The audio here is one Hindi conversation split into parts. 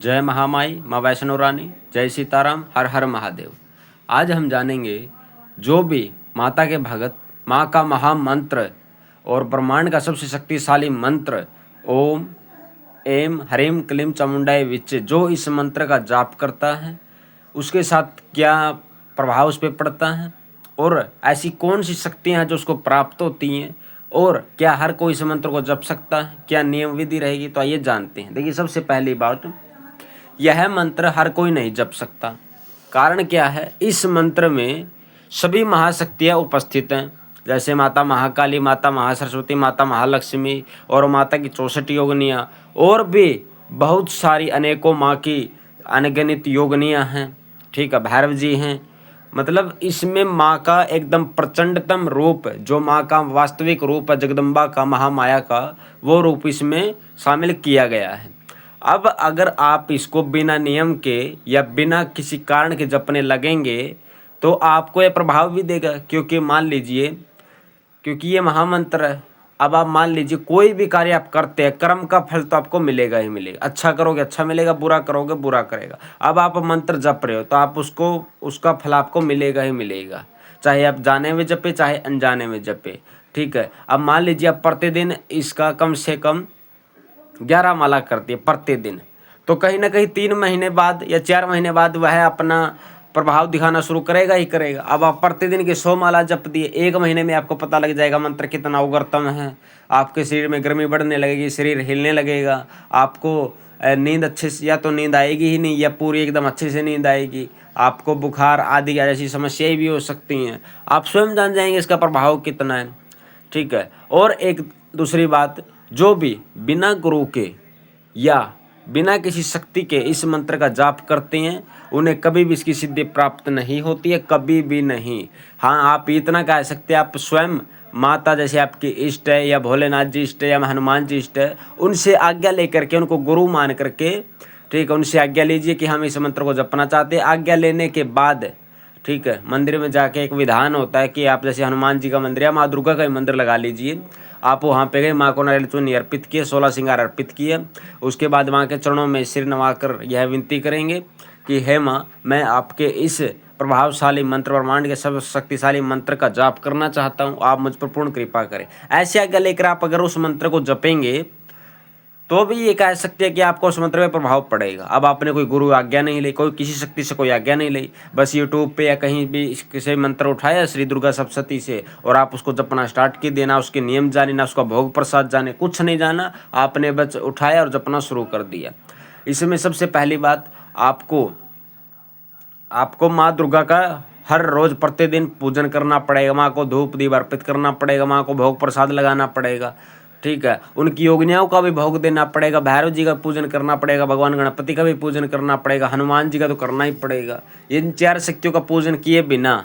जय महामाई माँ वैष्णो रानी, जय सीताराम, हर हर महादेव। आज हम जानेंगे जो भी माता के भगत माँ का महामंत्र और ब्रह्मांड का सबसे शक्तिशाली मंत्र ओम एम ह्रीम क्लीम चामुंडाय विच्चे, जो इस मंत्र का जाप करता है उसके साथ क्या प्रभाव उस पर पड़ता है और ऐसी कौन सी शक्तियाँ हैं जो उसको प्राप्त होती हैं और क्या हर कोई इस मंत्र को जप सकता है, क्या नियम विधि रहेगी, तो आइए जानते हैं। देखिए, सबसे पहली बात, यह मंत्र हर कोई नहीं जप सकता। कारण क्या है, इस मंत्र में सभी महाशक्तियाँ उपस्थित हैं, जैसे माता महाकाली, माता महासरस्वती, माता महालक्ष्मी और माता की 64 योगनियाँ और भी बहुत सारी अनेकों माँ की अनगिनत योगनियाँ हैं। ठीक है, भैरव जी हैं। मतलब इसमें माँ का एकदम प्रचंडतम रूप, जो माँ का वास्तविक रूप है, जगदम्बा का, महामाया का, वो रूप इसमें शामिल किया गया है। अब अगर आप इसको बिना नियम के या बिना किसी कारण के जपने लगेंगे तो आपको यह प्रभाव भी देगा, क्योंकि मान लीजिए, क्योंकि ये महामंत्र है। अब आप मान लीजिए कोई भी कार्य आप करते हैं, कर्म का फल तो आपको मिलेगा ही मिलेगा। अच्छा करोगे अच्छा मिलेगा, बुरा करोगे बुरा करेगा। अब आप मंत्र जप रहे हो तो आप उसका फल आपको मिलेगा ही मिलेगा, चाहे आप जाने में जपे चाहे अनजाने में जपे। ठीक है, अब मान लीजिए आप प्रतिदिन इसका कम से कम 11 माला करती है प्रतिदिन, तो कहीं ना कहीं 3 महीने बाद या 4 महीने बाद वह अपना प्रभाव दिखाना शुरू करेगा ही करेगा। अब आप प्रतिदिन की 100 माला जप दिए, 1 महीने में आपको पता लग जाएगा मंत्र कितना उग्रतम है। आपके शरीर में गर्मी बढ़ने लगेगी, शरीर हिलने लगेगा, आपको नींद अच्छे से, या तो नींद आएगी ही नहीं या पूरी एकदम अच्छे से नींद आएगी, आपको बुखार आदि जैसी समस्याएं भी हो सकती हैं। आप स्वयं जान जाएंगे इसका प्रभाव कितना है। ठीक है, और एक दूसरी बात, जो भी बिना गुरु के या बिना किसी शक्ति के इस मंत्र का जाप करते हैं उन्हें कभी भी इसकी सिद्धि प्राप्त नहीं होती है, कभी भी नहीं। हाँ, आप इतना कह सकते हैं, आप स्वयं माता जैसे आपकी इष्ट है या भोलेनाथ जी इष्ट है या हनुमान जी इष्ट है, उनसे आज्ञा लेकर के, उनको गुरु मान करके, ठीक है, उनसे आज्ञा लीजिए कि हम इस मंत्र को जपना चाहते हैं। आज्ञा लेने के बाद, ठीक है, मंदिर में जाके एक विधान होता है कि आप जैसे हनुमान जी का मंदिर या माँ दुर्गा का ही मंदिर लगा लीजिए। आप वहाँ पे गए, माँ को नारियल चूनी अर्पित किए, 16 श्रृंगार अर्पित किए। उसके बाद माँ के चरणों में सिर नवाकर यह विनती करेंगे कि हे माँ, मैं आपके इस प्रभावशाली मंत्र, ब्रह्मांड के सब शक्तिशाली मंत्र का जाप करना चाहता हूँ, आप मुझ पर पूर्ण कृपा करें। ऐसे आज्ञा लेकर आप अगर उस मंत्र को जपेंगे तो भी ये कह सकते हैं कि आपको उस मंत्र में प्रभाव पड़ेगा। अब आपने कोई गुरु आज्ञा नहीं ली, कोई किसी शक्ति से कोई आज्ञा नहीं ली, बस यूट्यूब पे या कहीं भी किसी मंत्र उठाया श्री दुर्गा सप्तशती से और आप उसको जपना स्टार्ट की देना, उसके नियम जाने ना, उसका भोग प्रसाद जाने, कुछ नहीं जाना, आपने बस उठाया और जपना शुरू कर दिया। इसमें सबसे पहली बात, आपको माँ दुर्गा का हर रोज प्रतिदिन पूजन करना पड़ेगा, माँ को धूप दीप अर्पित करना पड़ेगा, माँ को भोग प्रसाद लगाना पड़ेगा। ठीक है, उनकी योगनियाओं का भी भोग देना पड़ेगा, भैरव जी का पूजन करना पड़ेगा, भगवान गणपति का भी पूजन करना पड़ेगा, हनुमान जी का तो करना ही पड़ेगा। इन 4 शक्तियों का पूजन किए बिना,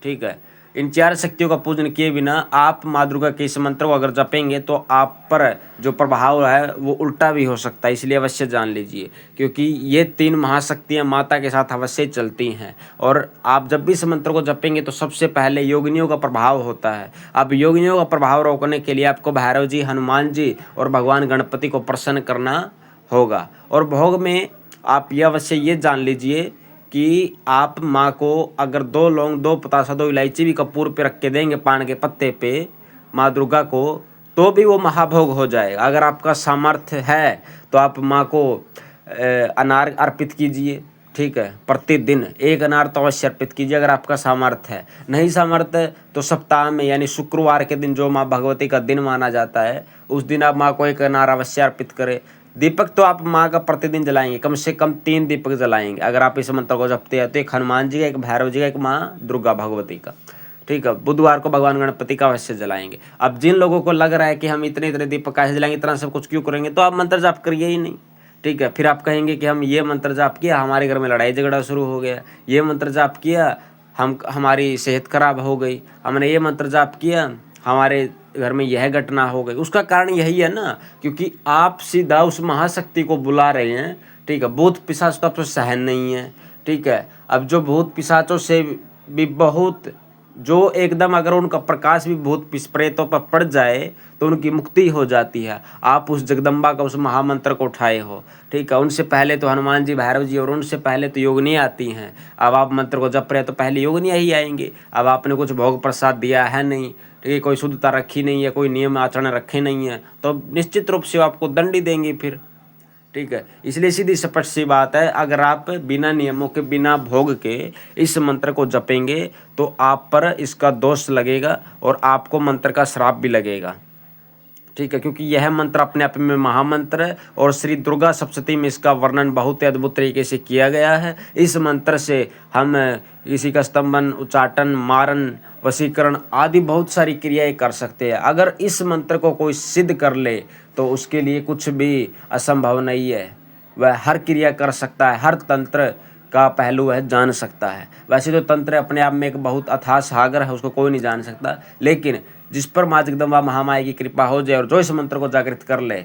ठीक है, इन 4 शक्तियों का पूजन किए बिना आप माँ दुर्गा के इस मंत्र को अगर जपेंगे तो आप पर जो प्रभाव है वो उल्टा भी हो सकता है, इसलिए अवश्य जान लीजिए, क्योंकि ये 3 महाशक्तियाँ माता के साथ अवश्य चलती हैं। और आप जब भी इस मंत्र को जपेंगे तो सबसे पहले योगिनियों का प्रभाव होता है। अब योगिनियों का प्रभाव रोकने के लिए आपको भैरव जी, हनुमान जी और भगवान गणपति को प्रसन्न करना होगा। और भोग में आप ये अवश्य ये जान लीजिए कि आप माँ को अगर 2 लौंग, 2 पतासा, 2 इलायची भी कपूर पे रख के देंगे, पान के पत्ते पे माँ दुर्गा को, तो भी वो महाभोग हो जाएगा। अगर आपका सामर्थ्य है तो आप माँ को अनार अर्पित कीजिए। ठीक है, प्रतिदिन 1 अनार तो अवश्य अर्पित कीजिए अगर आपका सामर्थ्य है। नहीं सामर्थ्य तो सप्ताह में यानी शुक्रवार के दिन, जो माँ भगवती का दिन माना जाता है, उस दिन आप माँ को 1 अनार अवश्य अर्पित करें। दीपक तो आप माँ का प्रतिदिन जलाएंगे, कम से कम 3 दीपक जलाएंगे अगर आप इस मंत्र को जपते हैं तो। एक हनुमान जी का, एक भैरव जी का, एक माँ दुर्गा भगवती का। ठीक है, बुधवार को भगवान गणपति का अवश्य जलाएंगे। अब जिन लोगों को लग रहा है कि हम इतने इतने दीपक कैसे जलाएंगे, इतना सब कुछ क्यों करेंगे, तो आप मंत्र जाप करिए ही नहीं। ठीक है, फिर आप कहेंगे कि हम ये मंत्र जाप किया, हमारे घर में लड़ाई झगड़ा शुरू हो गया, ये मंत्र जाप किया, हमारी सेहत खराब हो गई, हमने ये मंत्र जाप किया, हमारे घर में यह घटना हो गई। उसका कारण यही है ना, क्योंकि आप सीधा उस महाशक्ति को बुला रहे हैं। ठीक है, भूत पिशाच तो आपको सहन नहीं है। ठीक है, अब जो भूत पिशाचों से भी बहुत जो एकदम अगर उनका प्रकाश भी भूत प्रेतों पर पड़ जाए तो उनकी मुक्ति हो जाती है। आप उस जगदम्बा का उस महामंत्र को उठाए हो, ठीक है। उनसे पहले तो हनुमान जी, भैरव जी और उनसे पहले तो योगिनी आती हैं। अब आप मंत्र को जप रहे तो पहले योगिनियाँ ही आएंगी। अब आपने कुछ भोग प्रसाद दिया है नहीं, ठीक है, कोई शुद्धता रखी नहीं है, कोई नियम आचरण रखे नहीं है, तो निश्चित रूप से आपको दंड ही देंगी फिर, ठीक है। इसलिए सीधी स्पष्ट सी बात है, अगर आप बिना नियमों के, बिना भोग के इस मंत्र को जपेंगे तो आप पर इसका दोष लगेगा और आपको मंत्र का श्राप भी लगेगा, ठीक है। क्योंकि यह मंत्र अपने आप में महामंत्र है और श्री दुर्गा सप्तशती में इसका वर्णन बहुत ही अद्भुत तरीके से किया गया है। इस मंत्र से हम किसी का स्तंभन, उच्चाटन, मारन, वशीकरण आदि बहुत सारी क्रियाएं कर सकते हैं। अगर इस मंत्र को कोई सिद्ध कर ले तो उसके लिए कुछ भी असंभव नहीं है। वह हर क्रिया कर सकता है, हर तंत्र का पहलू वह जान सकता है। वैसे तो तंत्र अपने आप में एक बहुत अथाह सागर है, उसको कोई नहीं जान सकता, लेकिन जिस पर माँ जगदम्बा महामाया की कृपा हो जाए और जो इस मंत्र को जागृत कर ले,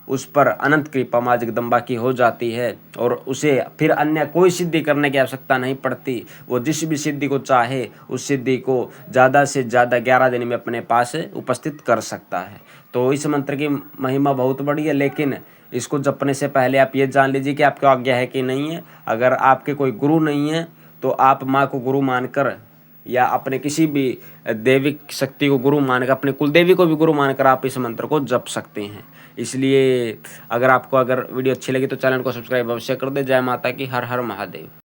उस पर अनंत कृपा माँ जगदम्बा की हो जाती है और उसे फिर अन्य कोई सिद्धि करने की आवश्यकता नहीं पड़ती। वो जिस भी सिद्धि को चाहे उस सिद्धि को ज़्यादा से ज़्यादा 11 दिन में अपने पास उपस्थित कर सकता है। तो इस मंत्र की महिमा बहुत बड़ी है, लेकिन इसको जपने से पहले आप ये जान लीजिए कि आपकी आज्ञा है कि नहीं है। अगर आपके कोई गुरु नहीं है तो आप माँ को गुरु मानकर या अपने किसी भी दैविक शक्ति को गुरु मानकर, अपने कुलदेवी को भी गुरु मानकर आप इस मंत्र को जप सकते हैं। इसलिए अगर वीडियो अच्छी लगी तो चैनल को सब्सक्राइब अवश्य कर दे। जय माता की, हर हर महादेव।